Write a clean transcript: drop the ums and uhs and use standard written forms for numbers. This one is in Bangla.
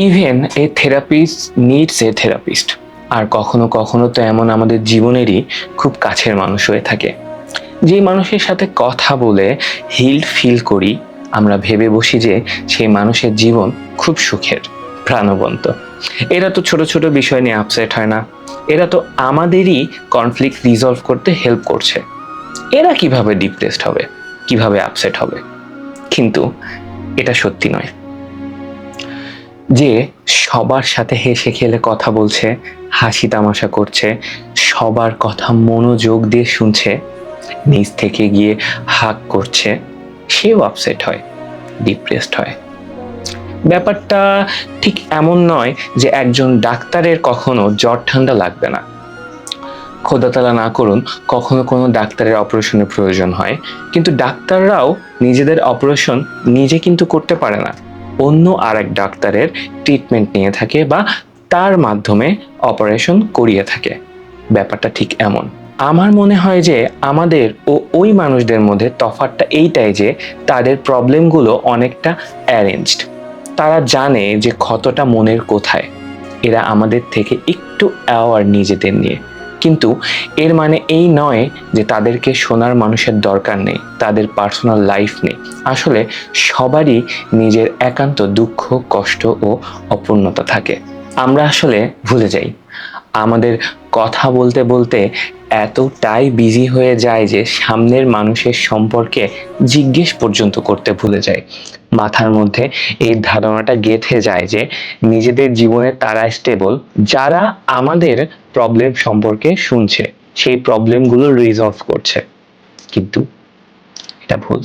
Even a therapist needs a therapist. আর কখনো কখনো তো এমন আমাদের জীবনেরই খুব কাছের মানুষ হয়ে থাকে, যে মানুষের সাথে কথা বলে হিল্ড ফিল করি, আমরা ভেবে বসি যে সেই মানুষের জীবন খুব সুখের, প্রাণবন্ত। এরা তো ছোট ছোট বিষয় নিয়ে আপসেট হয় না, এরা তো আমাদেরই কনফ্লিক্ট রিজলভ করতে হেল্প করছে। এরা কিভাবে ডিপ্রেসড হবে, কিভাবে আপসেট হবে? কিন্তু এটা সত্যি নয়। যে সবার সাথে হেসে খেলে কথা বলছে, হাসি তামাশা করছে, সবার কথা মনোযোগ দিয়ে শুনছে, নিজ থেকে গিয়ে হাক করছে, সেও আপসেট হয়, ডিপ্রেসড হয়। ব্যাপারটা ঠিক এমন নয় যে একজন ডাক্তারের কখনো জ্বর ঠান্ডা লাগবে না। খোদাতালা না করুন, কখনো কোনো ডাক্তারের অপারেশনের প্রয়োজন হয়, কিন্তু ডাক্তাররাও নিজেদের অপারেশন নিজে কিন্তু করতে পারে না, অন্য আর এক ডাক্তারের ট্রিটমেন্ট নিয়ে থাকে বা তার মাধ্যমে অপারেশন করিয়ে থাকে। ব্যাপারটা ঠিক এমন। আমার মনে হয় যে আমাদের ও ওই মানুষদের মধ্যে তফাৎটা এইটাই যে তাদের প্রবলেমগুলো অনেকটা অ্যারেঞ্জড। তারা জানে যে ক্ষতটা মনের কোথায়। এরা আমাদের থেকে একটু অ্যাওয়ার নিজেদের নিয়ে, কিন্তু এর মানে এই নয় যে তাদেরকে শোনার মানুষের দরকার নেই, তাদের পার্সোনাল লাইফ নেই। আসলে সবারই নিজের একান্ত দুঃখ, কষ্ট ও অপূর্ণতা থাকে। আমরা আসলে ভুলে যাই, আমাদের কথা বলতে বলতে এতটাই বিজি হয়ে যায় যে সামনের মানুষের সম্পর্কে জিজ্ঞেস পর্যন্ত করতে ভুলে যায়। মাথার মধ্যে এই ধারণাটা গেঁথে যায় যে নিজেদের জীবনে তারা স্টেবল, যারা আমাদের প্রবলেম সম্পর্কে শুনছে, সেই প্রবলেমগুলো রিজলভ করছে। কিন্তু এটা ভুল।